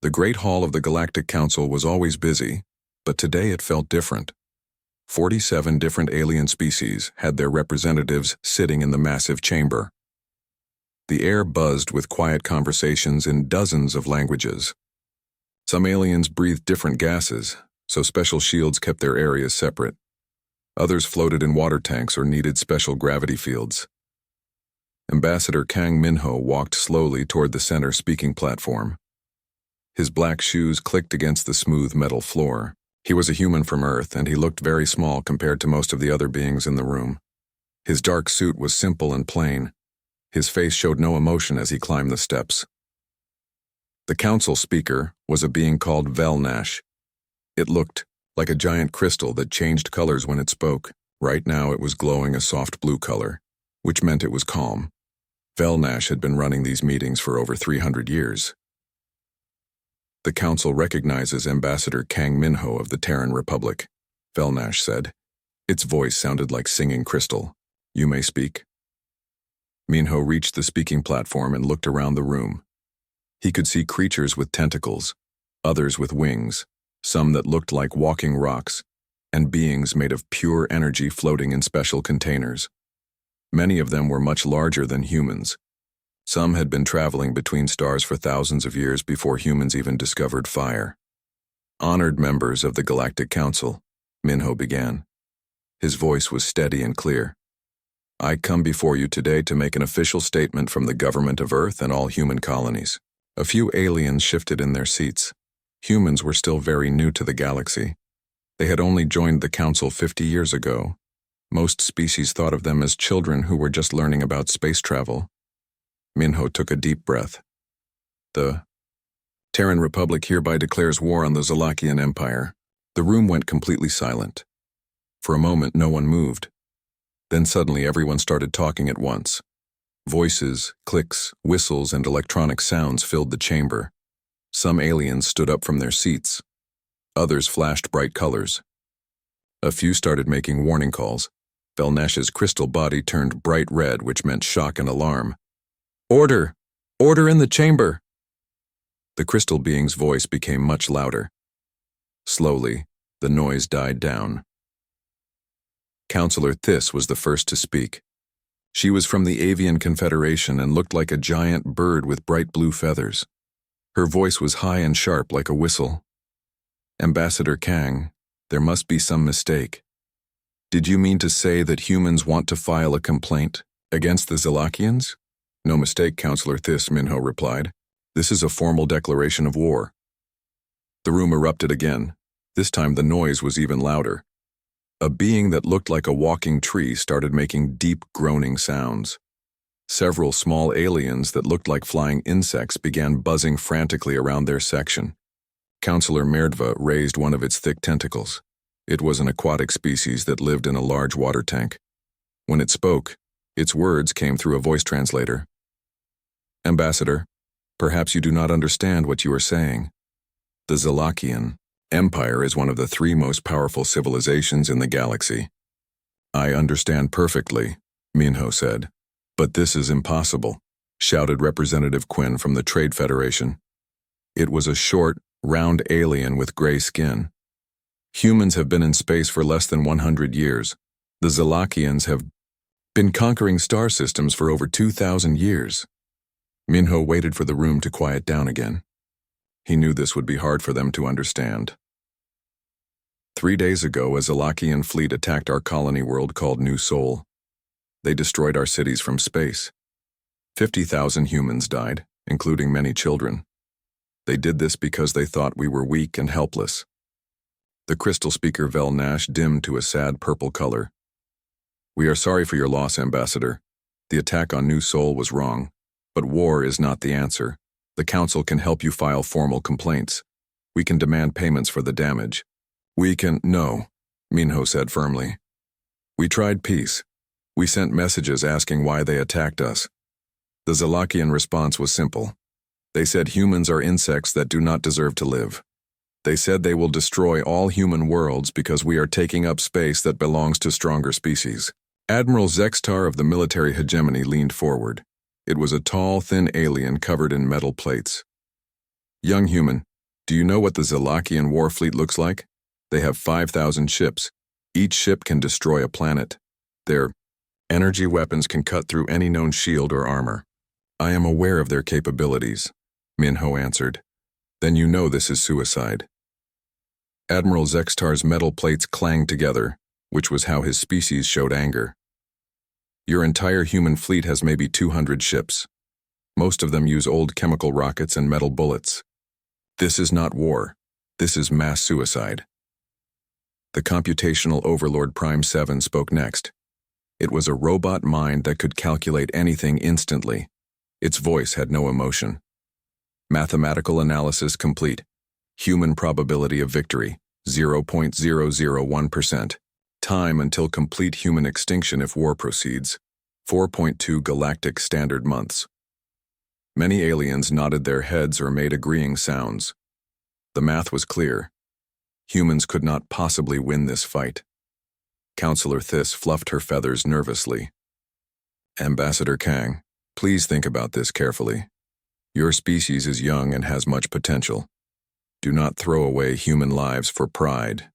The Great Hall of the Galactic Council was always busy, but today it felt different. 47 different alien species had their representatives sitting in the massive chamber. The air buzzed with quiet conversations in dozens of languages. Some aliens breathed different gases, so special shields kept their areas separate. Others floated in water tanks or needed special gravity fields. Ambassador Kang Minho walked slowly toward the center speaking platform. His black shoes clicked against the smooth metal floor. He was a human from Earth, and he looked very small compared to most of the other beings in the room. His dark suit was simple and plain. His face showed no emotion as he climbed the steps. The council speaker was a being called Velnash. It looked like a giant crystal that changed colors when it spoke. Right now it was glowing a soft blue color, which meant it was calm. Velnash had been running these meetings for over 300 years. The council recognizes Ambassador Kang Minho of the Terran Republic, Velnash said. Its voice sounded like singing crystal. You may speak. Minho reached the speaking platform and looked around the room. He could see creatures with tentacles, others with wings, some that looked like walking rocks, and beings made of pure energy floating in special containers. Many of them were much larger than humans. Some had been traveling between stars for thousands of years before humans even discovered fire. Honored members of the Galactic Council, Minho began. His voice was steady and clear. I come before you today to make an official statement from the government of Earth and all human colonies. A few aliens shifted in their seats. Humans were still very new to the galaxy. They had only joined the Council 50 years ago. Most species thought of them as children who were just learning about space travel. Minho took a deep breath. The Terran Republic hereby declares war on the Zalakian Empire. The room went completely silent. For a moment, no one moved. Then suddenly everyone started talking at once. Voices, clicks, whistles, and electronic sounds filled the chamber. Some aliens stood up from their seats. Others flashed bright colors. A few started making warning calls. Velnash's crystal body turned bright red, which meant shock and alarm. Order! Order in the chamber! The crystal being's voice became much louder. Slowly, the noise died down. Counselor Thys was the first to speak. She was from the Avian Confederation and looked like a giant bird with bright blue feathers. Her voice was high and sharp like a whistle. Ambassador Kang, there must be some mistake. Did you mean to say that humans want to file a complaint against the Zalakians? No mistake, Counselor Thys, Minho replied. This is a formal declaration of war. The room erupted again. This time the noise was even louder. A being that looked like a walking tree started making deep groaning sounds. Several small aliens that looked like flying insects began buzzing frantically around their section. Counselor Merdva raised one of its thick tentacles. It was an aquatic species that lived in a large water tank. When it spoke, its words came through a voice translator. Ambassador, perhaps you do not understand what you are saying. The Zalakian Empire is one of the 3 most powerful civilizations in the galaxy. I understand perfectly, Minho said. But this is impossible, shouted Representative Quinn from the Trade Federation. It was a short, round alien with gray skin. Humans have been in space for less than 100 years. The Zalakians have been conquering star systems for over 2,000 years. Minho waited for the room to quiet down again. He knew this would be hard for them to understand. 3 days ago, a Zalakian fleet attacked our colony world called New Sol. They destroyed our cities from space. 50,000 humans died, including many children. They did this because they thought we were weak and helpless. The crystal speaker Velnash dimmed to a sad purple color. We are sorry for your loss, Ambassador. The attack on New Sol was wrong, but war is not the answer. The Council can help you file formal complaints. We can demand payments for the damage. No, Minho said firmly. We tried peace. We sent messages asking why they attacked us. The Zalakian response was simple. They said humans are insects that do not deserve to live. They said they will destroy all human worlds because we are taking up space that belongs to stronger species. Admiral Zextar of the military hegemony leaned forward. It was a tall, thin alien covered in metal plates. Young human, Do you know what the Zalakian war fleet looks like? They have 5,000 ships. Each ship can destroy a planet. Their energy weapons can cut through any known shield or armor. I am aware of their capabilities, Minho answered. Then you know this is suicide. Admiral Zextar's metal plates clanged together, which was how his species showed anger. Your entire human fleet has maybe 200 ships. Most of them use old chemical rockets and metal bullets. This is not war. This is mass suicide. The computational overlord Prime 7 spoke next. It was a robot mind that could calculate anything instantly. Its voice had no emotion. Mathematical analysis complete. Human probability of victory, 0.001%. Time until complete human extinction if war proceeds, 4.2 galactic standard months. Many aliens nodded their heads or made agreeing sounds. The math was clear. Humans could not possibly win this fight. Counselor Thys fluffed her feathers nervously. Ambassador Kang, please think about this carefully. Your species is young and has much potential. Do not throw away human lives for pride.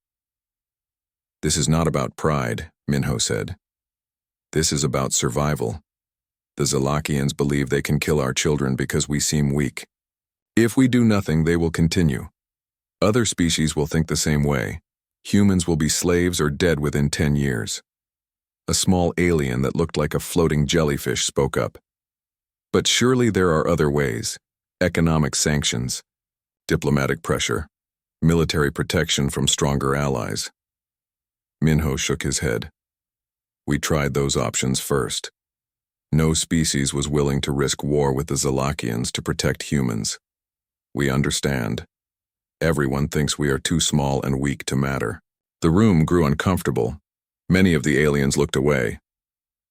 This is not about pride, Minho said. This is about survival. The Zalakians believe they can kill our children because we seem weak. If we do nothing, they will continue. Other species will think the same way. Humans will be slaves or dead within 10 years. A small alien that looked like a floating jellyfish spoke up. But surely there are other ways. Economic sanctions, diplomatic pressure, military protection from stronger allies. Minho shook his head. We tried those options first. No species was willing to risk war with the Zalakians to protect humans. We understand. Everyone thinks we are too small and weak to matter. The room grew uncomfortable. Many of the aliens looked away.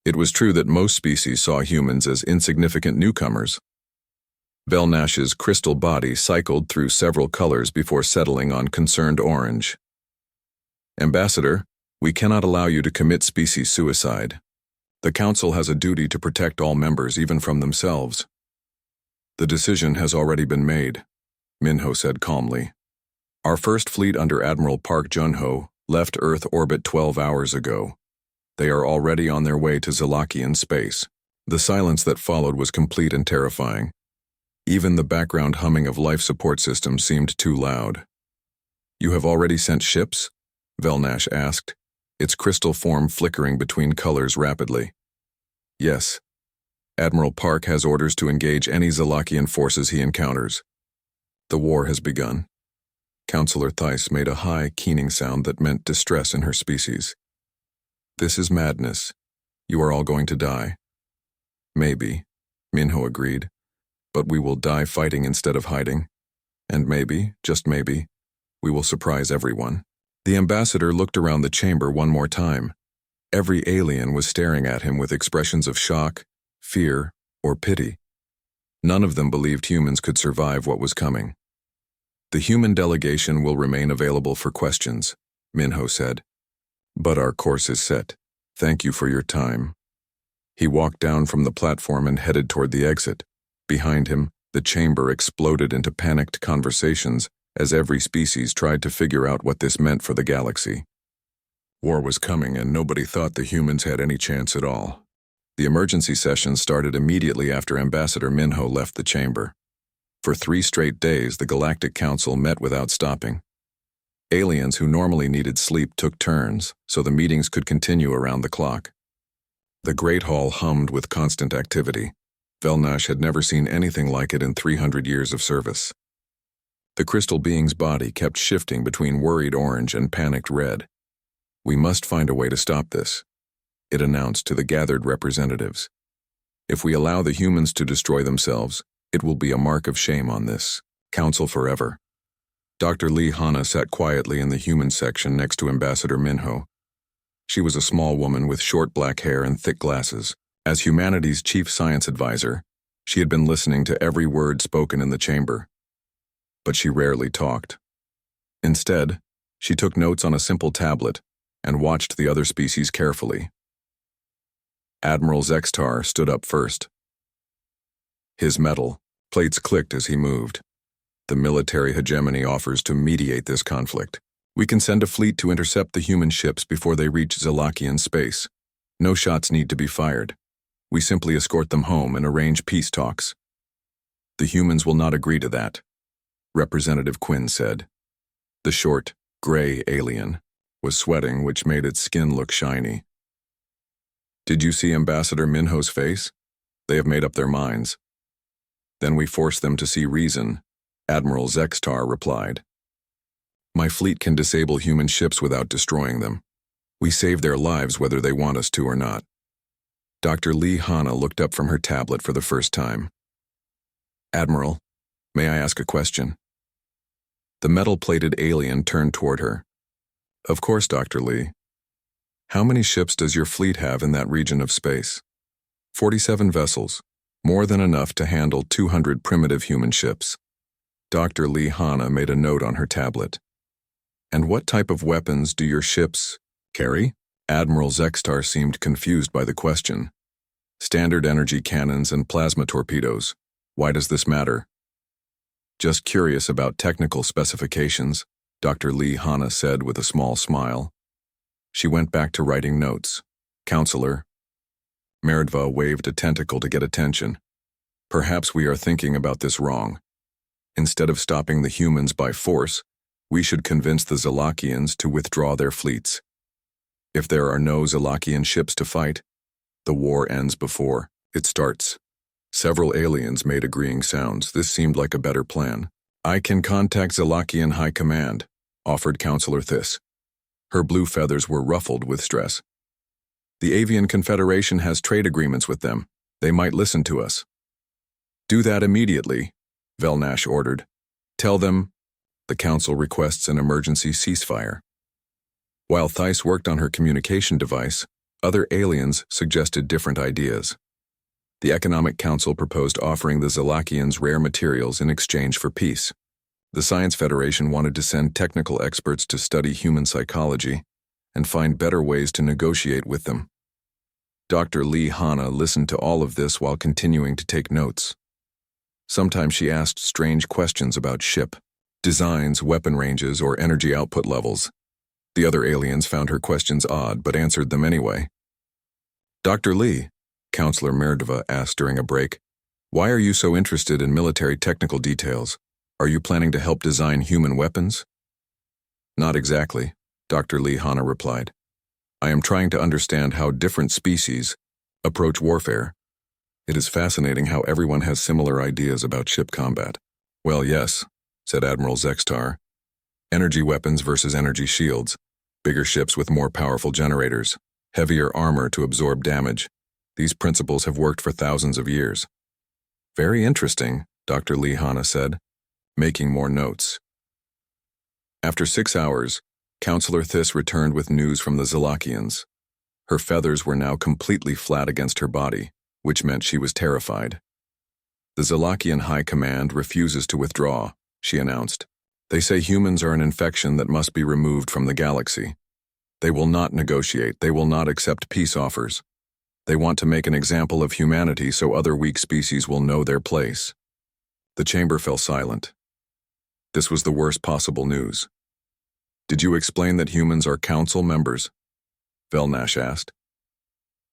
It was true that most species saw humans as insignificant newcomers. Velnash's crystal body cycled through several colors before settling on concerned orange. Ambassador, we cannot allow you to commit species suicide. The Council has a duty to protect all members, even from themselves. The decision has already been made, Minho said calmly. Our first fleet under Admiral Park Junho left Earth orbit 12 hours ago. They are already on their way to Zalakian space. The silence that followed was complete and terrifying. Even the background humming of life support systems seemed too loud. You have already sent ships? Velnash asked, its crystal form flickering between colors rapidly. Yes. Admiral Park has orders to engage any Zalakian forces he encounters. The war has begun. Counselor Thys made a high, keening sound that meant distress in her species. This is madness. You are all going to die. Maybe, Minho agreed, but we will die fighting instead of hiding. And maybe, just maybe, we will surprise everyone. The ambassador looked around the chamber one more time. Every alien was staring at him with expressions of shock, fear, or pity. None of them believed humans could survive what was coming. The human delegation will remain available for questions, Minho said. But our course is set. Thank you for your time. He walked down from the platform and headed toward the exit. Behind him, the chamber exploded into panicked conversations as every species tried to figure out what this meant for the galaxy. War was coming and nobody thought the humans had any chance at all. The emergency session started immediately after Ambassador Minho left the chamber. For 3 straight days, the Galactic Council met without stopping. Aliens who normally needed sleep took turns, so the meetings could continue around the clock. The Great Hall hummed with constant activity. Velnash had never seen anything like it in 300 years of service. The crystal being's body kept shifting between worried orange and panicked red. We must find a way to stop this, it announced to the gathered representatives. If we allow the humans to destroy themselves, it will be a mark of shame on this council forever. Dr. Lee Hanna sat quietly in the human section next to Ambassador Minho. She was a small woman with short black hair and thick glasses. As humanity's chief science advisor, she had been listening to every word spoken in the chamber. But she rarely talked. Instead, she took notes on a simple tablet and watched the other species carefully. Admiral Zextar stood up first. His metal plates clicked as he moved. The military hegemony offers to mediate this conflict. We can send a fleet to intercept the human ships before they reach Zalakian space. No shots need to be fired. We simply escort them home and arrange peace talks. The humans will not agree to that, Representative Quinn said. The short, gray alien was sweating, which made its skin look shiny. Did you see Ambassador Minho's face? They have made up their minds. Then we force them to see reason, Admiral Zextar replied. My fleet can disable human ships without destroying them. We save their lives whether they want us to or not. Dr. Lee Hana looked up from her tablet for the first time. Admiral, may I ask a question? The metal-plated alien turned toward her. Of course, Dr. Lee. How many ships does your fleet have in that region of space? 47 vessels, more than enough to handle 200 primitive human ships. Dr. Lee Hana made a note on her tablet. And what type of weapons do your ships carry? Admiral Zextar seemed confused by the question. Standard energy cannons and plasma torpedoes. Why does this matter? Just curious about technical specifications, Dr. Lee Hana said with a small smile. She went back to writing notes. Counselor. Meridva waved a tentacle to get attention. Perhaps we are thinking about this wrong. Instead of stopping the humans by force, we should convince the Zalakians to withdraw their fleets. If there are no Zalakian ships to fight, the war ends before it starts. Several aliens made agreeing sounds. This seemed like a better plan. I can contact Zalakian High Command, offered Counselor Thys. Her blue feathers were ruffled with stress. The Avian Confederation has trade agreements with them. They might listen to us. Do that immediately, Velnash ordered. Tell them the Council requests an emergency ceasefire. While Thys worked on her communication device, other aliens suggested different ideas. The Economic Council proposed offering the Zalakians rare materials in exchange for peace. The Science Federation wanted to send technical experts to study human psychology and find better ways to negotiate with them. Dr. Lee Hana listened to all of this while continuing to take notes. Sometimes she asked strange questions about ship designs, weapon ranges, or energy output levels. The other aliens found her questions odd but answered them anyway. Dr. Lee, Counselor Meridva asked during a break, why are you so interested in military technical details? Are you planning to help design human weapons? Not exactly, Dr. Lee Hana replied. I am trying to understand how different species approach warfare. It is fascinating how everyone has similar ideas about ship combat. Well, yes, said Admiral Zextar. Energy weapons versus energy shields, bigger ships with more powerful generators, heavier armor to absorb damage. These principles have worked for thousands of years. Very interesting, Dr. Lee Hana said, making more notes. After 6 hours, Counselor Thys returned with news from the Zalakians. Her feathers were now completely flat against her body, which meant she was terrified. The Zalakian High Command refuses to withdraw, she announced. They say humans are an infection that must be removed from the galaxy. They will not negotiate. They will not accept peace offers. They want to make an example of humanity so other weak species will know their place. The chamber fell silent. This was the worst possible news. Did you explain that humans are council members? Velnash asked.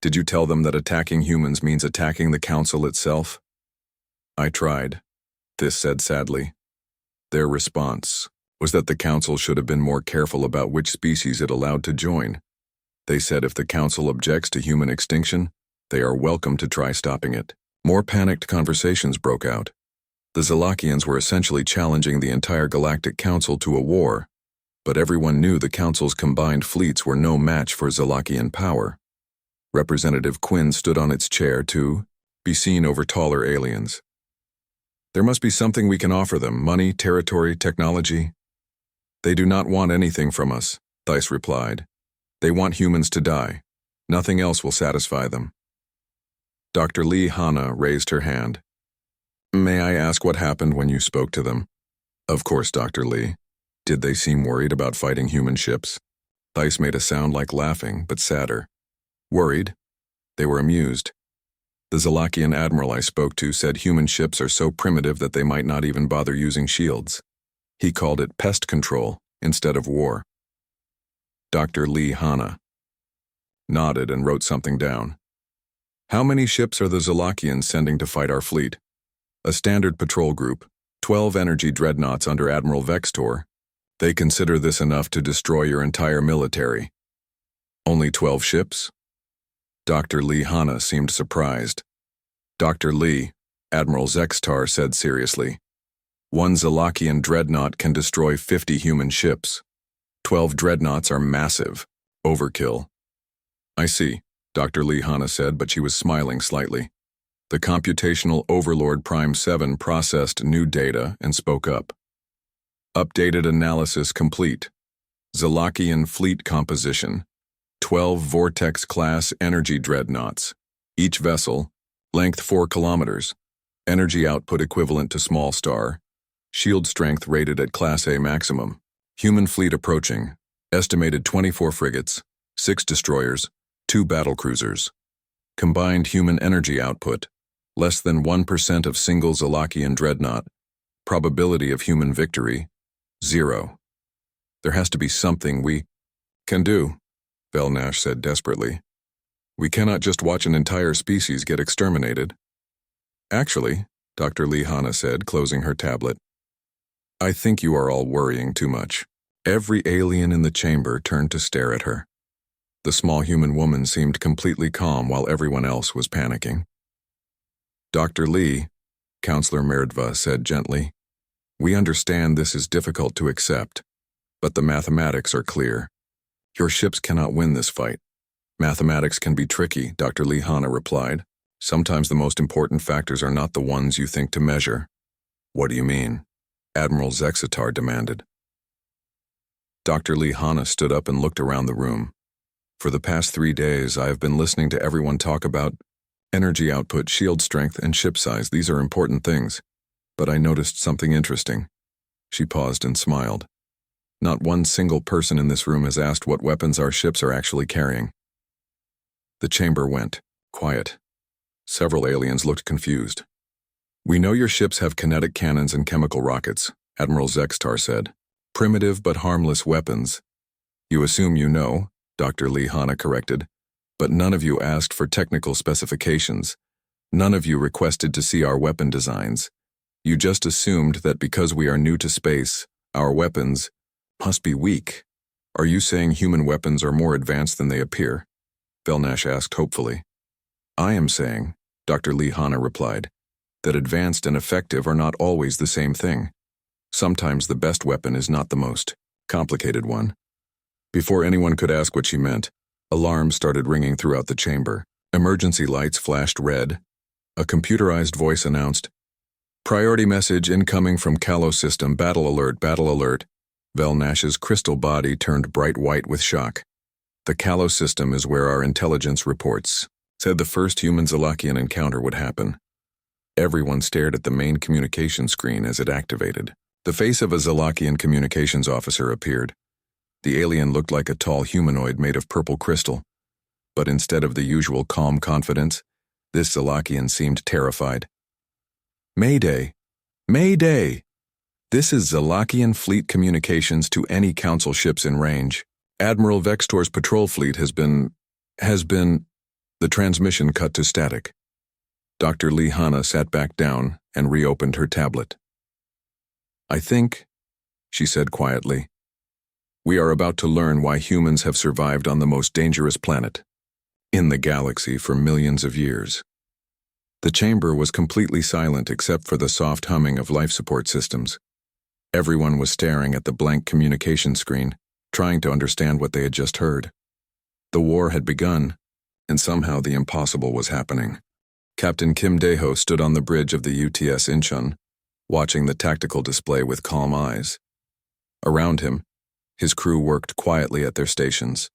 Did you tell them that attacking humans means attacking the council itself? I tried, Thys said sadly. Their response was that the council should have been more careful about which species it allowed to join. They said if the council objects to human extinction, they are welcome to try stopping it. More panicked conversations broke out. The Zalakians were essentially challenging the entire Galactic Council to a war, but everyone knew the Council's combined fleets were no match for Zalakian power. Representative Quinn stood on its chair to be seen over taller aliens. There must be something we can offer them, money, territory, technology. They do not want anything from us, Thys replied. They want humans to die. Nothing else will satisfy them. Dr. Lee Hana raised her hand. May I ask what happened when you spoke to them? Of course, Dr. Lee. Did they seem worried about fighting human ships? Thys made a sound like laughing, but sadder. Worried? They were amused. The Zalakian admiral I spoke to said human ships are so primitive that they might not even bother using shields. He called it pest control instead of war. Dr. Lee Hanna nodded and wrote something down. How many ships are the Zalakians sending to fight our fleet? A standard patrol group, 12 energy dreadnoughts under Admiral Vextor. They consider this enough to destroy your entire military. Only 12 ships? Dr. Lee Hanna seemed surprised. Dr. Lee, Admiral Zextar said seriously, one Zalakian dreadnought can destroy 50 human ships. 12 dreadnoughts are massive. Overkill. I see, Dr. Lee Hanna said, but she was smiling slightly. The computational overlord Prime 7 processed new data and spoke up. Updated analysis complete. Zalakian fleet composition. 12 Vortex-class energy dreadnoughts. Each vessel, length 4 kilometers. Energy output equivalent to small star. Shield strength rated at Class A maximum. Human fleet approaching. Estimated 24 frigates, 6 destroyers, 2 battlecruisers. Combined human energy output. Less than 1% of single Zalakian dreadnought. Probability of human victory. 0. There has to be something we can do, Velnash said desperately. We cannot just watch an entire species get exterminated. Actually, Dr. Lee Hanna said, closing her tablet, I think you are all worrying too much. Every alien in the chamber turned to stare at her. The small human woman seemed completely calm while everyone else was panicking. Dr. Lee, Counselor Merdva said gently, we understand this is difficult to accept, but the mathematics are clear. Your ships cannot win this fight. Mathematics can be tricky, Dr. Lee Hanna replied. Sometimes the most important factors are not the ones you think to measure. What do you mean? Admiral Zexitar demanded. Dr. Lee Hanna stood up and looked around the room. For the past 3 days, I have been listening to everyone talk about energy output, shield strength, and ship size. These are important things. But I noticed something interesting. She paused and smiled. Not one single person in this room has asked what weapons our ships are actually carrying. The chamber went quiet. Several aliens looked confused. We know your ships have kinetic cannons and chemical rockets, Admiral Zextar said. Primitive but harmless weapons. You assume you know, Dr. Lee Hanna corrected, but none of you asked for technical specifications. None of you requested to see our weapon designs. You just assumed that because we are new to space, our weapons must be weak. Are you saying human weapons are more advanced than they appear? Velnash asked hopefully. I am saying, Dr. Lee Hanna replied, that advanced and effective are not always the same thing. Sometimes the best weapon is not the most complicated one. Before anyone could ask what she meant, alarms started ringing throughout the chamber. Emergency lights flashed red. A computerized voice announced, Priority message incoming from Kalos system, battle alert, battle alert. Velnash's crystal body turned bright white with shock. The Kalos system is where our intelligence reports said the first human Zalakian encounter would happen. Everyone stared at the main communication screen as it activated. The face of a Zalakian communications officer appeared. The alien looked like a tall humanoid made of purple crystal. But instead of the usual calm confidence, this Zalakian seemed terrified. Mayday! Mayday! This is Zalakian fleet communications to any council ships in range. Admiral Vextor's patrol fleet has been... The transmission cut to static. Dr. Lee Hanna sat back down and reopened her tablet. I think, she said quietly, we are about to learn why humans have survived on the most dangerous planet in the galaxy for millions of years. The chamber was completely silent except for the soft humming of life support systems. Everyone was staring at the blank communication screen, trying to understand what they had just heard. The war had begun, and somehow the impossible was happening. Captain Kim Daeho stood on the bridge of the UTS Incheon, watching the tactical display with calm eyes. Around him, his crew worked quietly at their stations.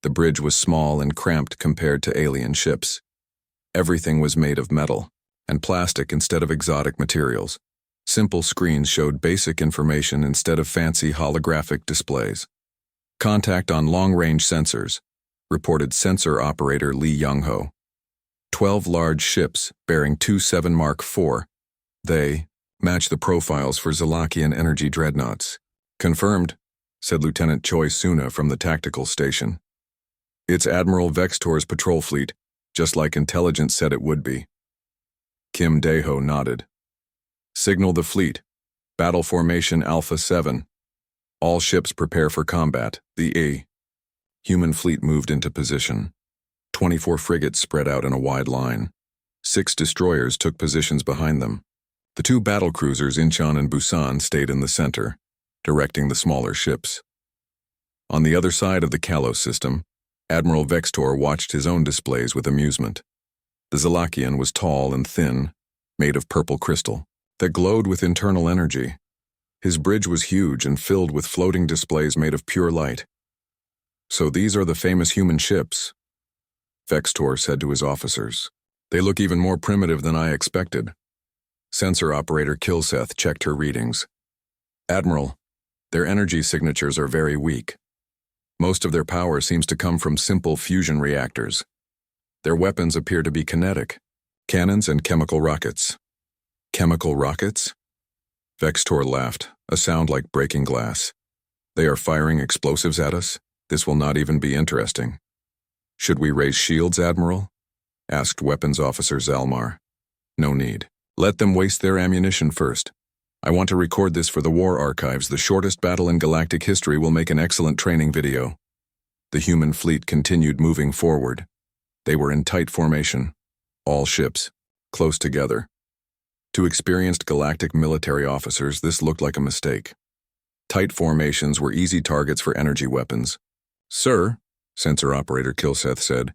The bridge was small and cramped compared to alien ships. Everything was made of metal and plastic instead of exotic materials. Simple screens showed basic information instead of fancy holographic displays. Contact on long-range sensors, reported sensor operator Lee Young-ho. 12 large ships bearing two 7 Mark IV. They match the profiles for Zalakian energy dreadnoughts. Confirmed, said Lieutenant Choi Suna from the tactical station. It's Admiral Vextor's patrol fleet, just like intelligence said it would be. Kim Dae-ho nodded. Signal the fleet. Battle formation Alpha 7. All ships prepare for combat. The human fleet moved into position. 24 frigates spread out in a wide line. 6 destroyers took positions behind them. The 2 battlecruisers Incheon and Busan stayed in the center, directing the smaller ships. On the other side of the Kalos system, Admiral Vextor watched his own displays with amusement. The Zalakian was tall and thin, made of purple crystal, that glowed with internal energy. His bridge was huge and filled with floating displays made of pure light. So these are the famous human ships, Vextor said to his officers. They look even more primitive than I expected. Sensor operator Kilseth checked her readings. Admiral, their energy signatures are very weak. Most of their power seems to come from simple fusion reactors. Their weapons appear to be kinetic, cannons and chemical rockets. Chemical rockets? Vextor laughed, a sound like breaking glass. They are firing explosives at us? This will not even be interesting. Should we raise shields, Admiral? Asked Weapons Officer Zalmar. No need. Let them waste their ammunition first. I want to record this for the war archives. The shortest battle in galactic history will make an excellent training video. The human fleet continued moving forward. They were in tight formation. All ships, close together. To experienced galactic military officers, this looked like a mistake. Tight formations were easy targets for energy weapons. Sir, Sensor Operator Kilseth said,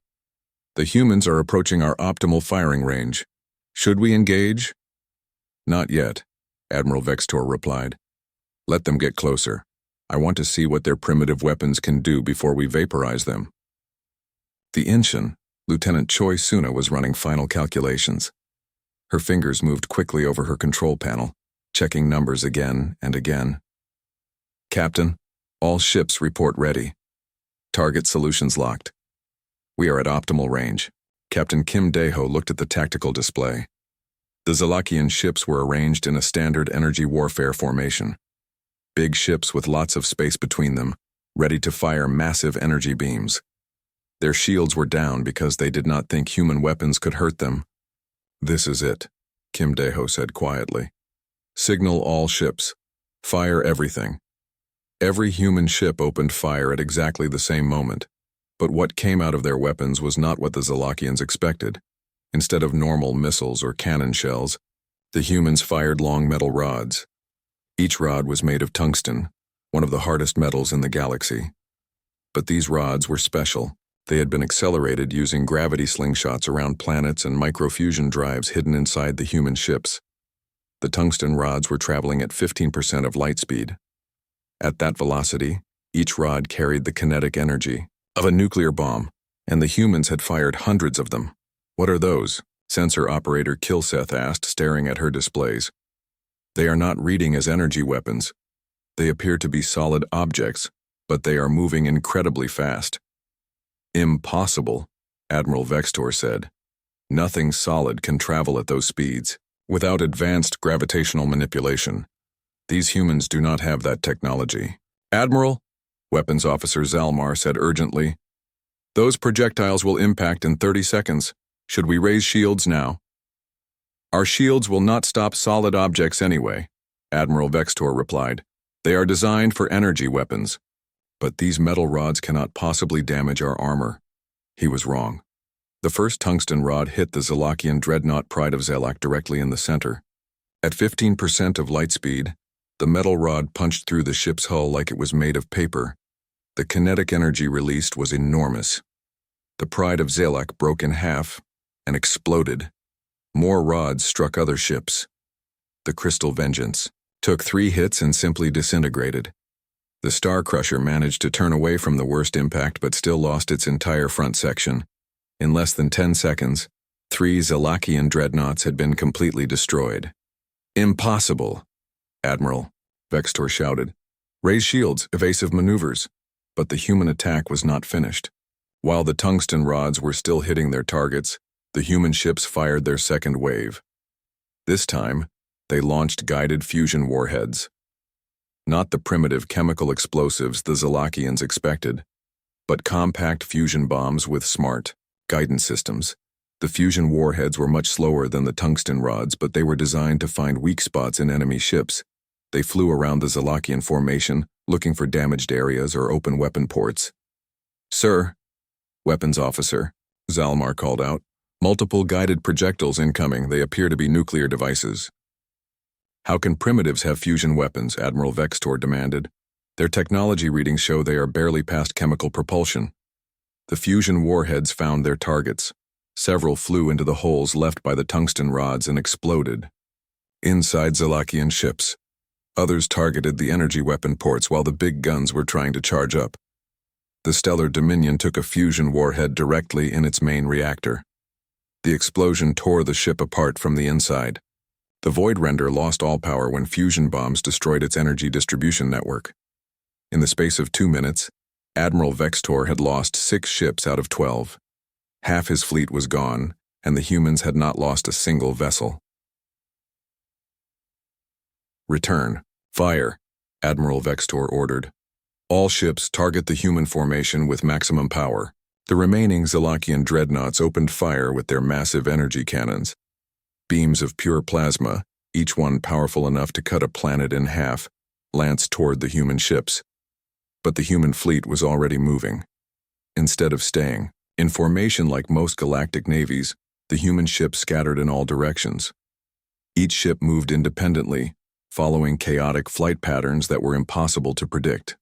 the humans are approaching our optimal firing range. Should we engage? Not yet, Admiral Vextor replied. Let them get closer. I want to see what their primitive weapons can do before we vaporize them. The Incheon, Lieutenant Choi Suna, was running final calculations. Her fingers moved quickly over her control panel, checking numbers again and again. Captain, all ships report ready. Target solutions locked. We are at optimal range. Captain Kim Dae-ho looked at the tactical display. The Zalakian ships were arranged in a standard energy warfare formation. Big ships with lots of space between them, ready to fire massive energy beams. Their shields were down because they did not think human weapons could hurt them. This is it, Kim Dae-ho said quietly. Signal all ships. Fire everything. Every human ship opened fire at exactly the same moment, but what came out of their weapons was not what the Zalakians expected. Instead of normal missiles or cannon shells, the humans fired long metal rods. Each rod was made of tungsten, one of the hardest metals in the galaxy. But these rods were special. They had been accelerated using gravity slingshots around planets and microfusion drives hidden inside the human ships. The tungsten rods were traveling at 15% of light speed. At that velocity, each rod carried the kinetic energy of a nuclear bomb, and the humans had fired hundreds of them. What are those? Sensor Operator Kilseth asked, staring at her displays. They are not reading as energy weapons. They appear to be solid objects, but they are moving incredibly fast. Impossible, Admiral Vextor said. Nothing solid can travel at those speeds without advanced gravitational manipulation. These humans do not have that technology. Admiral, Weapons Officer Zalmar said urgently, those projectiles will impact in 30 seconds. Should we raise shields now? Our shields will not stop solid objects anyway, Admiral Vextor replied. They are designed for energy weapons. But these metal rods cannot possibly damage our armor. He was wrong. The first tungsten rod hit the Zalakian dreadnought Pride of Zalak directly in the center. At 15% of light speed, the metal rod punched through the ship's hull like it was made of paper. The kinetic energy released was enormous. The Pride of Zalak broke in half and exploded. More rods struck other ships. The Crystal Vengeance took 3 hits and simply disintegrated. The Star Crusher managed to turn away from the worst impact but still lost its entire front section. In less than 10 seconds, 3 Zalakian dreadnoughts had been completely destroyed. Impossible, Admiral, Vextor shouted. Raise shields, evasive maneuvers. But the human attack was not finished. While the tungsten rods were still hitting their targets, The human ships fired their second wave. This time, they launched guided fusion warheads. Not the primitive chemical explosives the Zalakians expected, but compact fusion bombs with smart guidance systems. The fusion warheads were much slower than the tungsten rods, but they were designed to find weak spots in enemy ships. They flew around the Zalakian formation, looking for damaged areas or open weapon ports. "Sir," weapons officer Zalmar called out, "multiple guided projectiles incoming. They appear to be nuclear devices." "How can primitives have fusion weapons?" Admiral Vextor demanded. "Their technology readings show they are barely past chemical propulsion." The fusion warheads found their targets. Several flew into the holes left by the tungsten rods and exploded inside Zalakian ships. Others targeted the energy weapon ports while the big guns were trying to charge up. The Stellar Dominion took a fusion warhead directly in its main reactor. The explosion tore the ship apart from the inside. The Void Render lost all power when fusion bombs destroyed its energy distribution network. In the space of 2 minutes, Admiral Vextor had lost 6 ships out of 12. Half his fleet was gone, and the humans had not lost a single vessel. "Return. Fire," Admiral Vextor ordered. "All ships target the human formation with maximum power." The remaining Zalakian dreadnoughts opened fire with their massive energy cannons. Beams of pure plasma, each one powerful enough to cut a planet in half, lanced toward the human ships. But the human fleet was already moving. Instead of staying in formation like most galactic navies, the human ships scattered in all directions. Each ship moved independently, following chaotic flight patterns that were impossible to predict.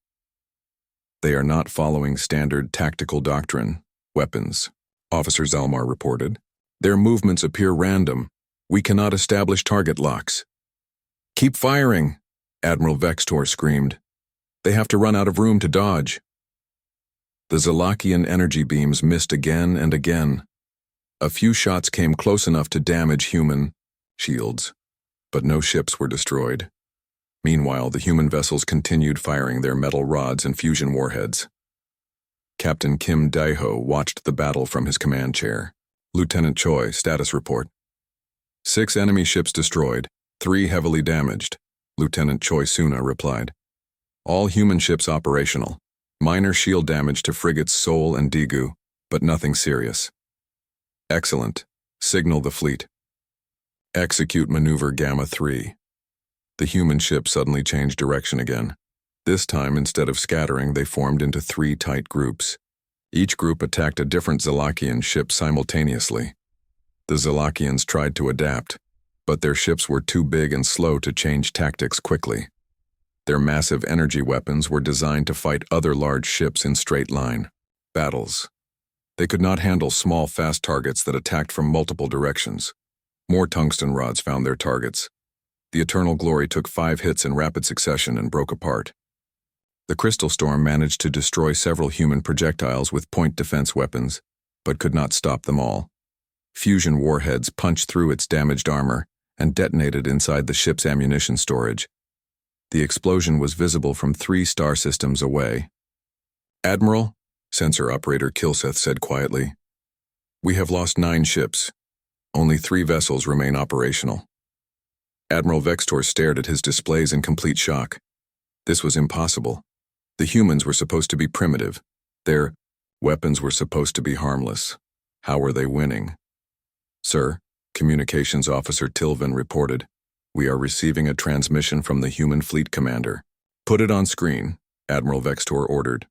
"They are not following standard tactical doctrine, weapons," Officer Zalmar reported. "Their movements appear random. We cannot establish target locks." "Keep firing," Admiral Vextor screamed. "They have to run out of room to dodge." The Zalakian energy beams missed again and again. A few shots came close enough to damage human shields, but no ships were destroyed. Meanwhile, the human vessels continued firing their metal rods and fusion warheads. Captain Kim Daeho watched the battle from his command chair. "Lieutenant Choi, status report." 6 enemy ships destroyed, 3 heavily damaged," Lieutenant Choi Suna replied. "All human ships operational. Minor shield damage to frigates Seoul and Daegu, but nothing serious." "Excellent. Signal the fleet." "Execute maneuver Gamma 3. The human ship suddenly changed direction again. This time, instead of scattering, they formed into 3 tight groups. Each group attacked a different Zalakian ship simultaneously. The Zalakians tried to adapt, but their ships were too big and slow to change tactics quickly. Their massive energy weapons were designed to fight other large ships in straight line battles. They could not handle small, fast targets that attacked from multiple directions. More tungsten rods found their targets. The Eternal Glory took 5 hits in rapid succession and broke apart. The Crystal Storm managed to destroy several human projectiles with point defense weapons, but could not stop them all. Fusion warheads punched through its damaged armor and detonated inside the ship's ammunition storage. The explosion was visible from 3 star systems away. "Admiral," Sensor Operator Kilseth said quietly, "we have lost 9 ships. Only 3 vessels remain operational." Admiral Vextor stared at his displays in complete shock. This was impossible. The humans were supposed to be primitive. Their weapons were supposed to be harmless. How were they winning? "Sir," Communications Officer Tilvin reported, "we are receiving a transmission from the human fleet commander." "Put it on screen," Admiral Vextor ordered.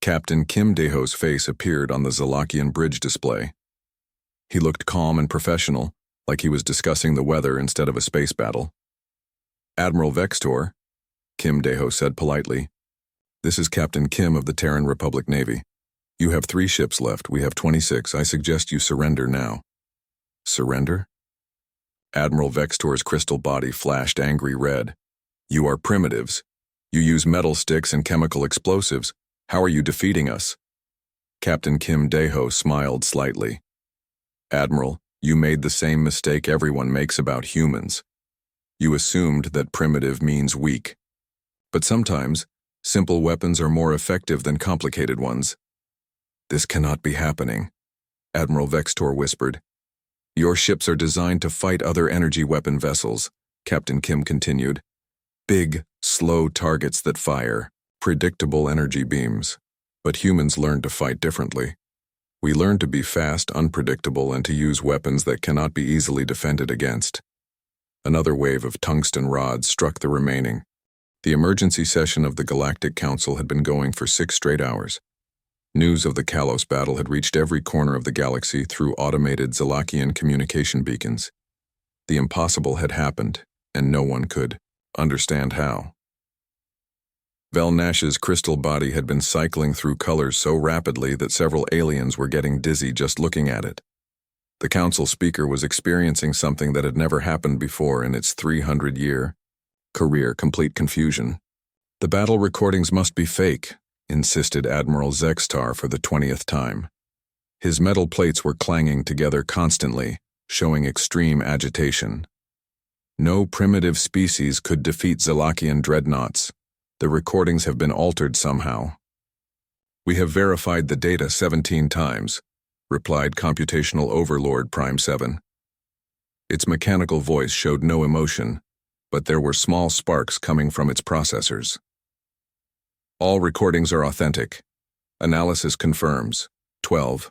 Captain Kim Daeho's face appeared on the Zalakian bridge display. He looked calm and professional, like he was discussing the weather instead of a space battle. "Admiral Vextor," Kim Daeho said politely, "this is Captain Kim of the Terran Republic Navy. You have 3 ships left. We have 26. I suggest you surrender now." "Surrender?" Admiral Vextor's crystal body flashed angry red. "You are primitives. You use metal sticks and chemical explosives. How are you defeating us?" Captain Kim Daeho smiled slightly. "Admiral, you made the same mistake everyone makes about humans. You assumed that primitive means weak. But sometimes, simple weapons are more effective than complicated ones." "This cannot be happening," Admiral Vextor whispered. Your ships are designed to fight other energy weapon vessels, Captain Kim continued. Big, slow targets that fire predictable energy beams. But humans learn to fight differently. We learn to be fast, unpredictable, and to use weapons that cannot be easily defended against. Another wave of tungsten rods struck the remaining. The emergency session of the Galactic Council had been going for 6 straight hours. News of the Kalos battle had reached every corner of the galaxy through automated Zalakian communication beacons. The impossible had happened, and no one could understand how. Velnash's crystal body had been cycling through colors so rapidly that several aliens were getting dizzy just looking at it. The council speaker was experiencing something that had never happened before in its 300-year career, complete confusion. The battle recordings must be fake, insisted Admiral Zextar for the 20th time. His metal plates were clanging together constantly, showing extreme agitation. No primitive species could defeat Zalakian dreadnoughts. The recordings have been altered somehow. We have verified the data 17 times, replied Computational Overlord Prime 7. Its mechanical voice showed no emotion, but there were small sparks coming from its processors. All recordings are authentic. Analysis confirms. 12.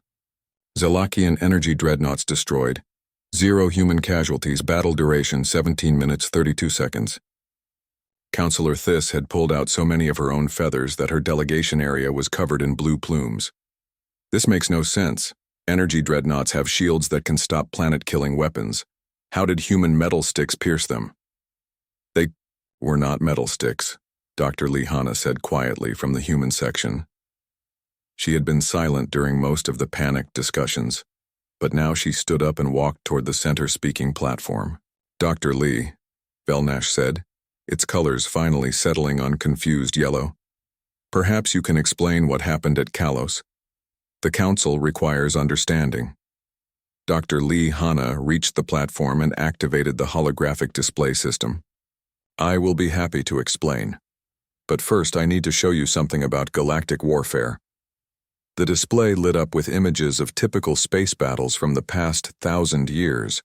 Zalakian energy dreadnoughts destroyed. 0 human casualties. Battle duration 17 minutes 32 seconds. Counselor Thys had pulled out so many of her own feathers that her delegation area was covered in blue plumes. This makes no sense. Energy dreadnoughts have shields that can stop planet-killing weapons. How did human metal sticks pierce them? They were not metal sticks, Dr. Lihana said quietly from the human section. She had been silent during most of the panicked discussions, but now she stood up and walked toward the center speaking platform. Dr. Lee, Velnash said, its colors finally settling on confused yellow. Perhaps you can explain what happened at Kalos. The council requires understanding. Dr. Lee Hana reached the platform and activated the holographic display system. I will be happy to explain. But first I need to show you something about galactic warfare. The display lit up with images of typical space battles from the past 1,000 years.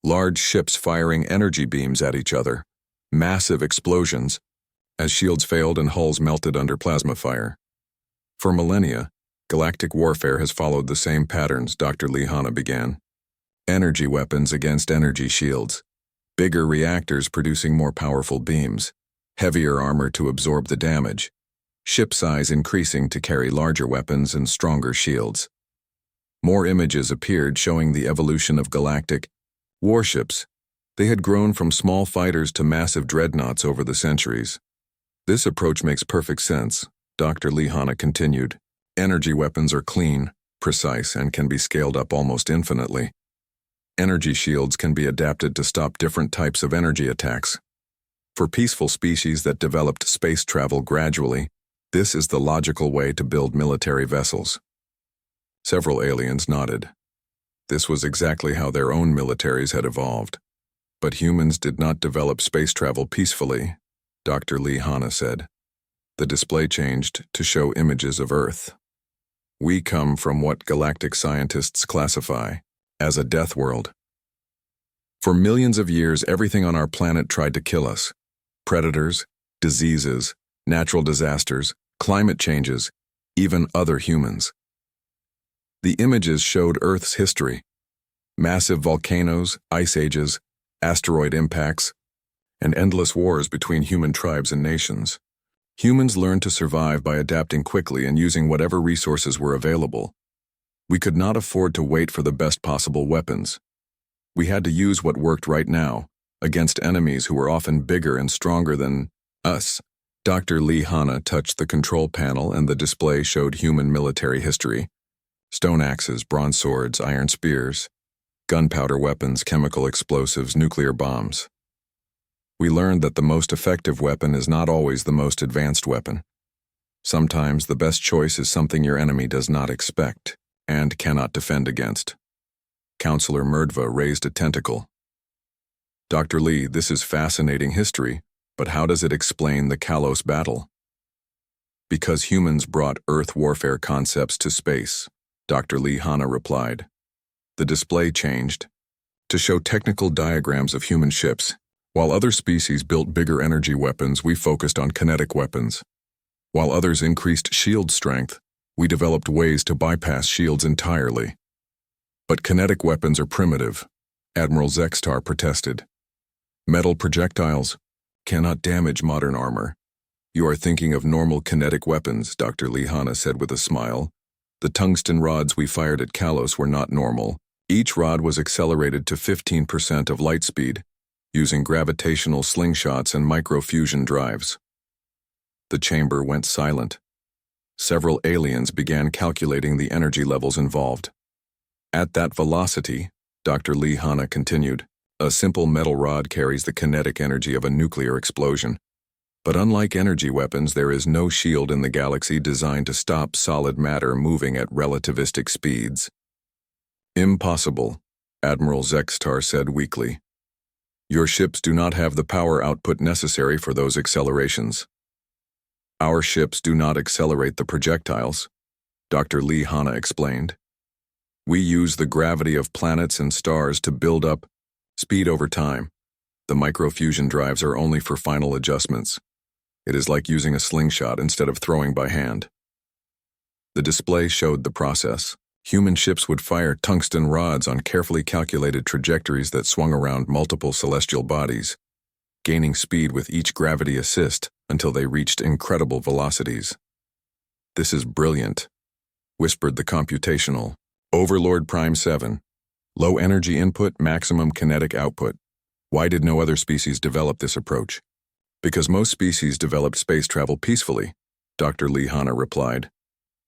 Large ships firing energy beams at each other. Massive explosions, as shields failed and hulls melted under plasma fire. For millennia, galactic warfare has followed the same patterns, Dr. Lihana began. Energy weapons against energy shields. Bigger reactors producing more powerful beams. Heavier armor to absorb the damage. Ship size increasing to carry larger weapons and stronger shields. More images appeared showing the evolution of galactic warships. They had grown from small fighters to massive dreadnoughts over the centuries. This approach makes perfect sense, Dr. Lihana continued. Energy weapons are clean, precise, and can be scaled up almost infinitely. Energy shields can be adapted to stop different types of energy attacks. For peaceful species that developed space travel gradually, this is the logical way to build military vessels. Several aliens nodded. This was exactly how their own militaries had evolved. But humans did not develop space travel peacefully, Dr. Lihana said. The display changed to show images of Earth. We come from what galactic scientists classify as a death world. For millions of years, everything on our planet tried to kill us. Predators, diseases, natural disasters, climate changes, even other humans. The images showed Earth's history. Massive volcanoes, ice ages, asteroid impacts, and endless wars between human tribes and nations. Humans learned to survive by adapting quickly and using whatever resources were available. We could not afford to wait for the best possible weapons. We had to use what worked right now, against enemies who were often bigger and stronger than us. Dr. Lihana touched the control panel and the display showed human military history. Stone axes, bronze swords, iron spears, gunpowder weapons, chemical explosives, nuclear bombs. We learned that the most effective weapon is not always the most advanced weapon. Sometimes the best choice is something your enemy does not expect and cannot defend against. Counselor Merdva raised a tentacle. Dr. Lee, this is fascinating history, but how does it explain the Kalos battle? Because humans brought Earth warfare concepts to space, Dr. Lihana replied. The display changed, to show technical diagrams of human ships. While other species built bigger energy weapons, we focused on kinetic weapons. While others increased shield strength, we developed ways to bypass shields entirely. But kinetic weapons are primitive, Admiral Zextar protested. Metal projectiles cannot damage modern armor. You are thinking of normal kinetic weapons, Dr. Lihana said with a smile. The tungsten rods we fired at Kalos were not normal. Each rod was accelerated to 15% of light speed, using gravitational slingshots and microfusion drives. The chamber went silent. Several aliens began calculating the energy levels involved. At that velocity, Dr. Lihana continued, a simple metal rod carries the kinetic energy of a nuclear explosion. But unlike energy weapons, there is no shield in the galaxy designed to stop solid matter moving at relativistic speeds. Impossible, Admiral Zextar said weakly. Your ships do not have the power output necessary for those accelerations. Our ships do not accelerate the projectiles, Dr. Lihana explained. We use the gravity of planets and stars to build up speed over time. The microfusion drives are only for final adjustments. It is like using a slingshot instead of throwing by hand. The display showed the process. Human ships would fire tungsten rods on carefully calculated trajectories that swung around multiple celestial bodies, gaining speed with each gravity assist until they reached incredible velocities. This is brilliant, whispered the computational Overlord Prime 7. Low energy input, maximum kinetic output. Why did no other species develop this approach? Because most species developed space travel peacefully, Dr. Lihana replied.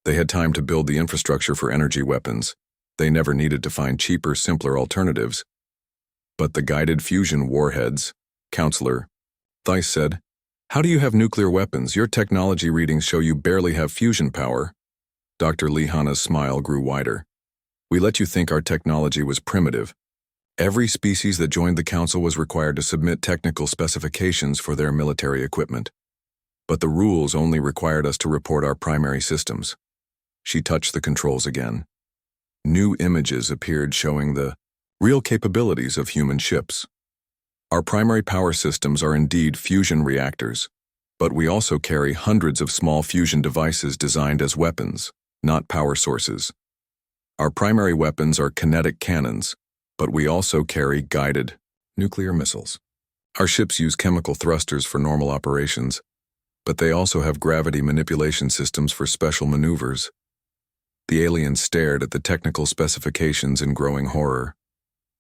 They had time to build the infrastructure for energy weapons. They never needed to find cheaper, simpler alternatives. But the guided fusion warheads, Counselor Theiss said, how do you have nuclear weapons? Your technology readings show you barely have fusion power. Dr. Lihana's smile grew wider. We let you think our technology was primitive. Every species that joined the Council was required to submit technical specifications for their military equipment. But the rules only required us to report our primary systems. She touched the controls again. New images appeared showing the real capabilities of human ships. Our primary power systems are indeed fusion reactors, but we also carry hundreds of small fusion devices designed as weapons, not power sources. Our primary weapons are kinetic cannons, but we also carry guided nuclear missiles. Our ships use chemical thrusters for normal operations, but they also have gravity manipulation systems for special maneuvers. The aliens stared at the technical specifications in growing horror.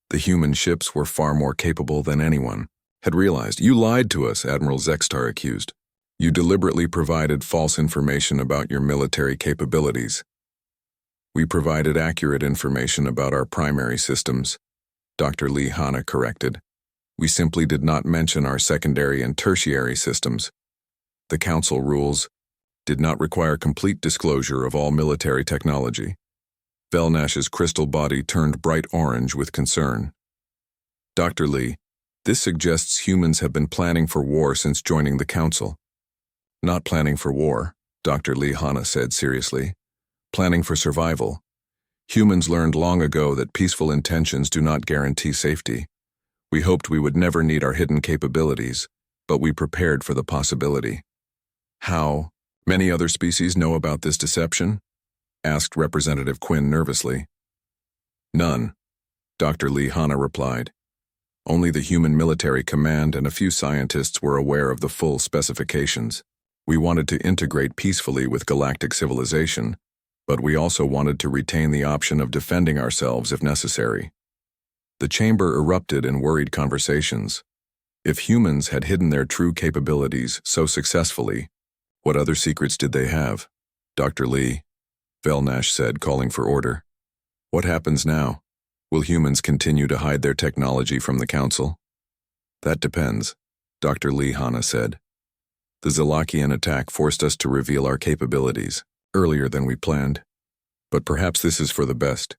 The human ships were far more capable than anyone had realized. You lied to us, Admiral Zextar accused. You deliberately provided false information about your military capabilities. We provided accurate information about our primary systems, Dr. Lihana corrected. We simply did not mention our secondary and tertiary systems. The Council rules did not require complete disclosure of all military technology. Velnash's crystal body turned bright orange with concern. Dr. Lee, this suggests humans have been planning for war since joining the Council. Not planning for war, Dr. Lihana said seriously. Planning for survival. Humans learned long ago that peaceful intentions do not guarantee safety. We hoped we would never need our hidden capabilities, but we prepared for the possibility. How many other species know about this deception? Asked Representative Quinn nervously. None, Dr. Lihana replied. Only the Human Military Command and a few scientists were aware of the full specifications. We wanted to integrate peacefully with galactic civilization, but we also wanted to retain the option of defending ourselves if necessary. The chamber erupted in worried conversations. If humans had hidden their true capabilities so successfully, what other secrets did they have? Dr. Lee, Velnash said, calling for order. What happens now? Will humans continue to hide their technology from the Council? That depends, Dr. Lihana said. The Zelakian attack forced us to reveal our capabilities earlier than we planned. But perhaps this is for the best.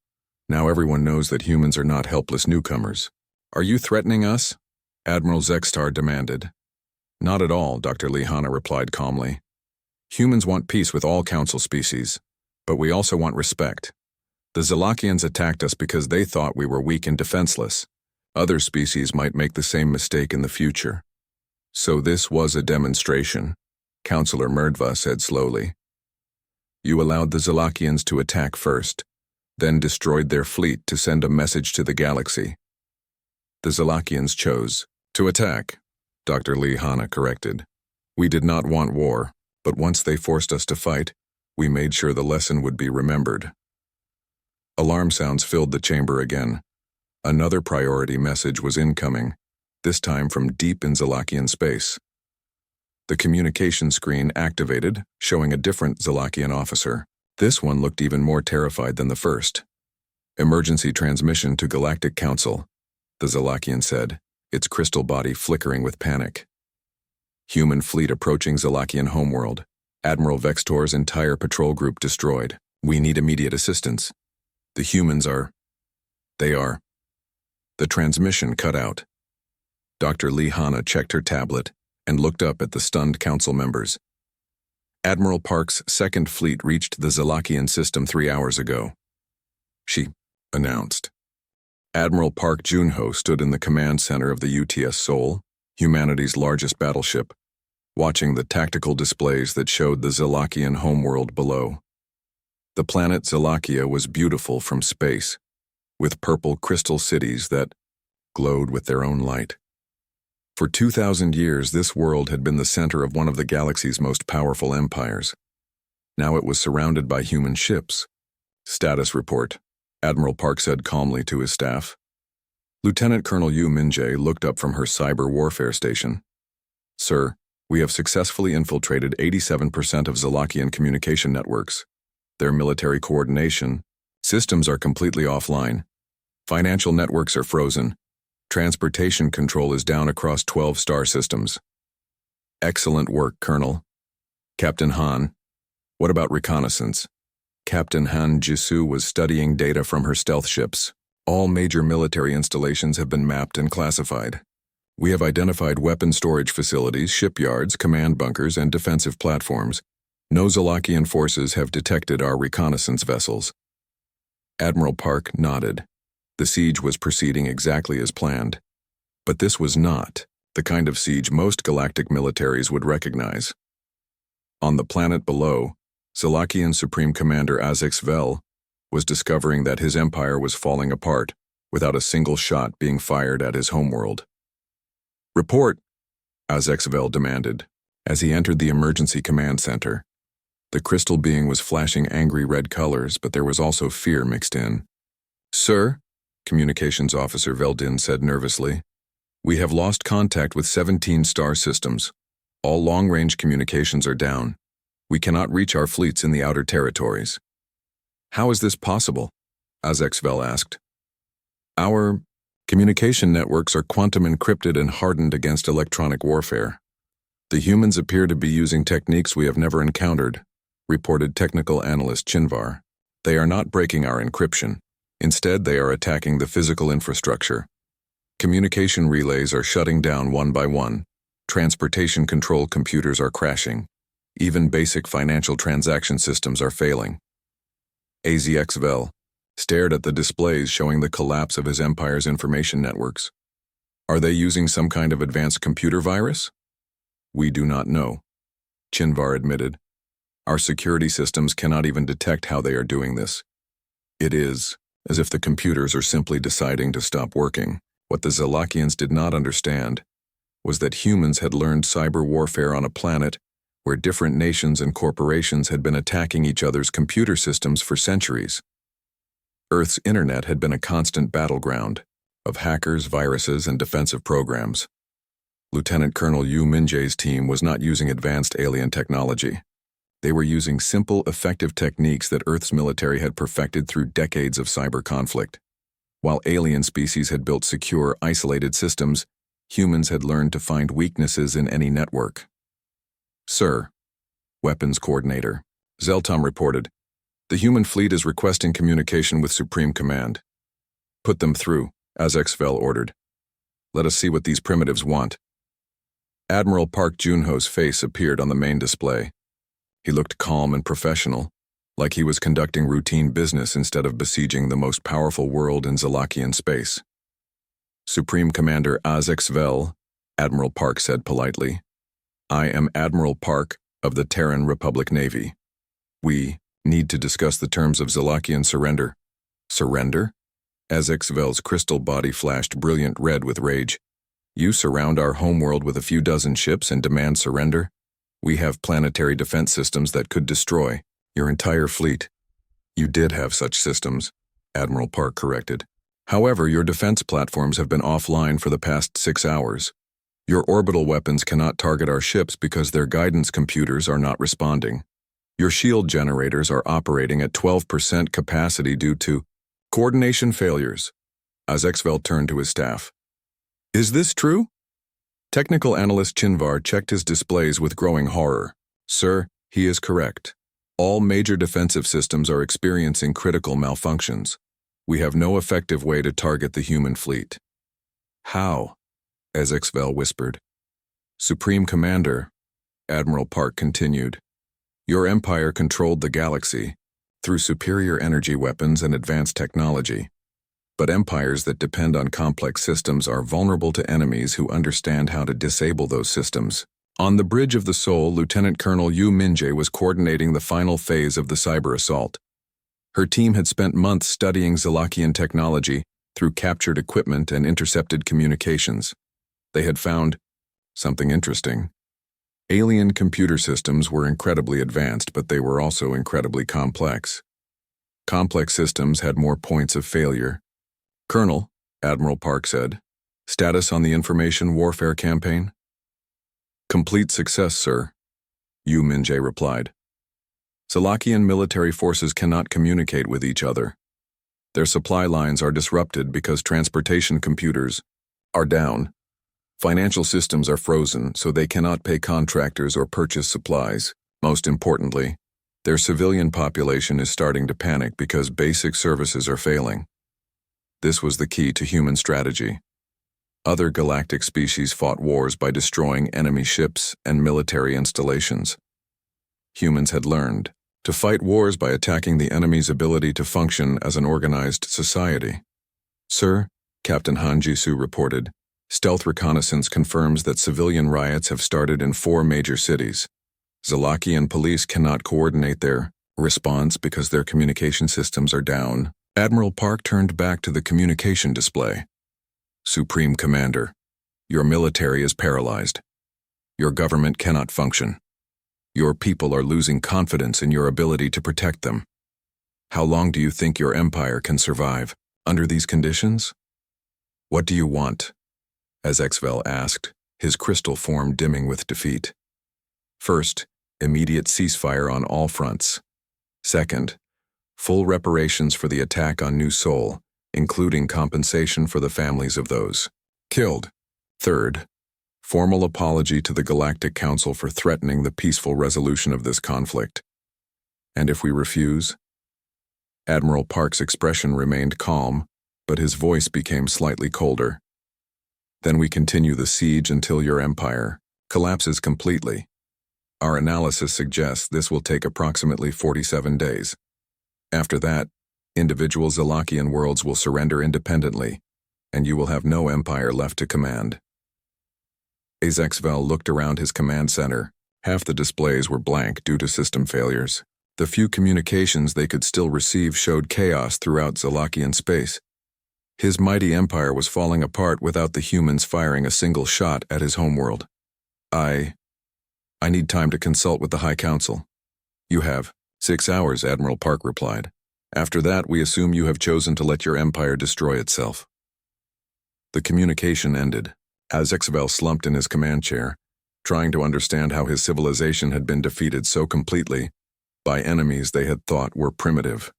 Now everyone knows that humans are not helpless newcomers. Are you threatening us? Admiral Zextar demanded. Not at all, Dr. Lihana replied calmly. Humans want peace with all Council species, but we also want respect. The Zelakians attacked us because they thought we were weak and defenseless. Other species might make the same mistake in the future. So this was a demonstration, Counselor Merdva said slowly. You allowed the Zalakians to attack first, then destroyed their fleet to send a message to the galaxy. The Zalakians chose to attack, Dr. Lee Hanna corrected. We did not want war, but once they forced us to fight, we made sure the lesson would be remembered. Alarm sounds filled the chamber again. Another priority message was incoming, this time from deep in Zalakian space. The communication screen activated, showing a different Zalakian officer. This one looked even more terrified than the first. Emergency transmission to Galactic Council, the Zalakian said, its crystal body flickering with panic. Human fleet approaching Zalakian homeworld. Admiral Vextor's entire patrol group destroyed. We need immediate assistance. The humans are... The transmission cut out. Dr. Lee Hanna checked her tablet and looked up at the stunned council members. Admiral Park's second fleet reached the Zalakian system 3 hours ago. She announced. Admiral Park Junho stood in the command center of the UTS Seoul, humanity's largest battleship, watching the tactical displays that showed the Zalakian homeworld below. The planet Zalakia was beautiful from space, with purple crystal cities that glowed with their own light. For 2,000 years, this world had been the center of one of the galaxy's most powerful empires. Now it was surrounded by human ships. Status report, Admiral Park said calmly to his staff. Lieutenant Colonel Yu Minjae looked up from her cyber warfare station. Sir, we have successfully infiltrated 87% of Zalakian communication networks. Their military coordination systems are completely offline. Financial networks are frozen. Transportation control is down across 12 star systems. Excellent work, Colonel. Captain Han, what about reconnaissance? Captain Han Jisoo was studying data from her stealth ships. All major military installations have been mapped and classified. We have identified weapon storage facilities, shipyards, command bunkers, and defensive platforms. No Zalakian forces have detected our reconnaissance vessels. Admiral Park nodded. The siege was proceeding exactly as planned. But this was not the kind of siege most galactic militaries would recognize. On the planet below, Zalakian Supreme Commander Azex Vel was discovering that his empire was falling apart without a single shot being fired at his homeworld. Report, Azex Vel demanded, as he entered the emergency command center. The crystal being was flashing angry red colors, but there was also fear mixed in. Sir, Communications Officer Veldin said nervously, we have lost contact with 17 star systems. All long-range communications are down. We cannot reach our fleets in the outer territories. How is this possible? Azex Vel asked. Our communication networks are quantum encrypted and hardened against electronic warfare. The humans appear to be using techniques we have never encountered, reported technical analyst Chinvar. They are not breaking our encryption. Instead, they are attacking the physical infrastructure. Communication relays are shutting down one by one. Transportation control computers are crashing. Even basic financial transaction systems are failing. AZX Vel stared at the displays showing the collapse of his empire's information networks. Are they using some kind of advanced computer virus? We do not know, Chinvar admitted. Our security systems cannot even detect how they are doing this. It is as if the computers are simply deciding to stop working. What the Zalakians did not understand was that humans had learned cyber warfare on a planet where different nations and corporations had been attacking each other's computer systems for centuries. Earth's internet had been a constant battleground of hackers, viruses, and defensive programs. Lieutenant Colonel Yu Minjae's team was not using advanced alien technology. They were using simple, effective techniques that Earth's military had perfected through decades of cyber conflict. While alien species had built secure, isolated systems, humans had learned to find weaknesses in any network. Sir, Weapons Coordinator Zeltom reported, the human fleet is requesting communication with Supreme Command. Put them through, Azex Vel ordered. Let us see what these primitives want. Admiral Park Junho's face appeared on the main display. He looked calm and professional, like he was conducting routine business instead of besieging the most powerful world in Zalakian space. Supreme Commander HFY, Admiral Park said politely. I am Admiral Park of the Terran Republic Navy. We need to discuss the terms of Zalakian surrender. Surrender? HFY's crystal body flashed brilliant red with rage. You surround our homeworld with a few dozen ships and demand surrender? We have planetary defense systems that could destroy your entire fleet. You did have such systems, Admiral Park corrected. However, your defense platforms have been offline for the past 6 hours. Your orbital weapons cannot target our ships because their guidance computers are not responding. Your shield generators are operating at 12% capacity due to coordination failures. HFY turned to his staff. Is this true? Technical analyst Chinvar checked his displays with growing horror. Sir, he is correct. All major defensive systems are experiencing critical malfunctions. We have no effective way to target the human fleet. How? HFY whispered. Supreme Commander, Admiral Park continued. Your empire controlled the galaxy through superior energy weapons and advanced technology. But empires that depend on complex systems are vulnerable to enemies who understand how to disable those systems. On the Bridge of the Soul, Lieutenant Colonel Yu Minjae was coordinating the final phase of the cyber assault. Her team had spent months studying Zalakian technology through captured equipment and intercepted communications. They had found something interesting. Alien computer systems were incredibly advanced, but they were also incredibly complex. Complex systems had more points of failure. Colonel, Admiral Park said, status on the information warfare campaign? Complete success, sir, Yu Minjae replied. Zalakian military forces cannot communicate with each other. Their supply lines are disrupted because transportation computers are down. Financial systems are frozen, so they cannot pay contractors or purchase supplies. Most importantly, their civilian population is starting to panic because basic services are failing. This was the key to human strategy. Other galactic species fought wars by destroying enemy ships and military installations. Humans had learned to fight wars by attacking the enemy's ability to function as an organized society. Sir, Captain Han Jisoo reported, stealth reconnaissance confirms that civilian riots have started in 4 major cities. Zalakian police cannot coordinate their response because their communication systems are down. Admiral Park turned back to the communication display. Supreme Commander, your military is paralyzed. Your government cannot function. Your people are losing confidence in your ability to protect them. How long do you think your empire can survive under these conditions? What do you want? HFY asked, his crystal form dimming with defeat. First, immediate ceasefire on all fronts. Second, full reparations for the attack on New Sol, including compensation for the families of those killed. Third, formal apology to the Galactic Council for threatening the peaceful resolution of this conflict. And if we refuse? Admiral Park's expression remained calm, but his voice became slightly colder. Then we continue the siege until your empire collapses completely. Our analysis suggests this will take approximately 47 days. After that, individual Zalakian worlds will surrender independently, and you will have no empire left to command. HFY looked around his command center. Half the displays were blank due to system failures. The few communications they could still receive showed chaos throughout Zalakian space. His mighty empire was falling apart without the humans firing a single shot at his homeworld. I need time to consult with the High Council. You have 6 hours, Admiral Park replied. After that, we assume you have chosen to let your empire destroy itself. The communication ended. HFY slumped in his command chair, trying to understand how his civilization had been defeated so completely by enemies they had thought were primitive.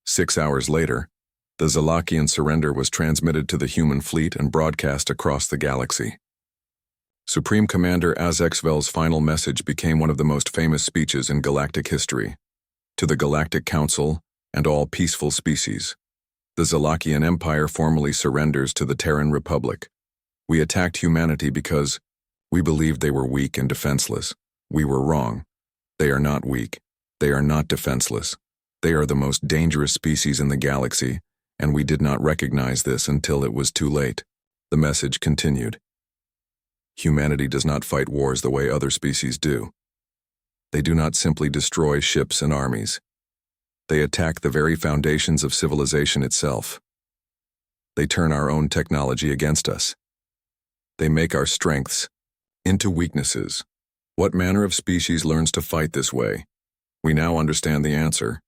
6 hours later, the Zalakian surrender was transmitted to the human fleet and broadcast across the galaxy. Supreme Commander HFY's final message became one of the most famous speeches in galactic history. To the Galactic Council and all peaceful species, the Zalakian Empire formally surrenders to the Terran Republic. We attacked humanity because we believed they were weak and defenseless. We were wrong. They are not weak. They are not defenseless. They are the most dangerous species in the galaxy, and we did not recognize this until it was too late. The message continued. Humanity does not fight wars the way other species do. They do not simply destroy ships and armies. They attack the very foundations of civilization itself. They turn our own technology against us. They make our strengths into weaknesses. What manner of species learns to fight this way? We now understand the answer.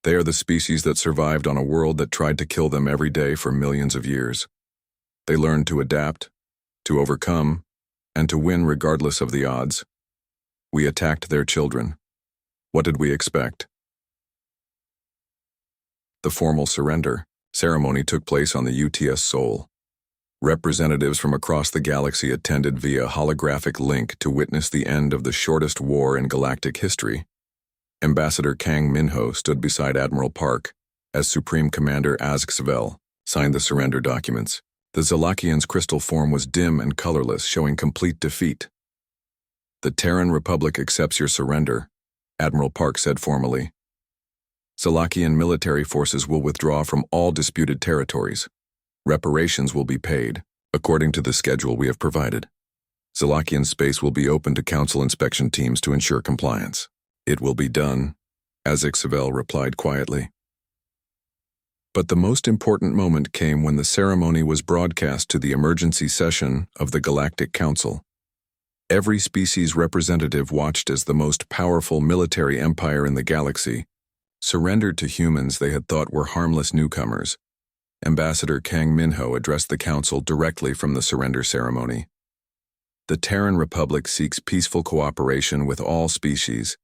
They are the species that survived on a world that tried to kill them every day for millions of years. They learned to adapt, to overcome, and to win regardless of the odds. We attacked their children. What did we expect? The formal surrender ceremony took place on the UTS Sol. Representatives from across the galaxy attended via holographic link to witness the end of the shortest war in galactic history. Ambassador Kang Minho stood beside Admiral Park as Supreme Commander Azxvel signed the surrender documents. The Zalakian's crystal form was dim and colorless, showing complete defeat. "The Terran Republic accepts your surrender," Admiral Park said formally. "Zalakian military forces will withdraw from all disputed territories. Reparations will be paid, according to the schedule we have provided. Zalakian space will be open to Council inspection teams to ensure compliance." "It will be done," Azxvel replied quietly. But the most important moment came when the ceremony was broadcast to the emergency session of the Galactic Council. Every species representative watched as the most powerful military empire in the galaxy surrendered to humans they had thought were harmless newcomers. Ambassador Kang Minho addressed the council directly from the surrender ceremony. "The Terran Republic seeks peaceful cooperation with all species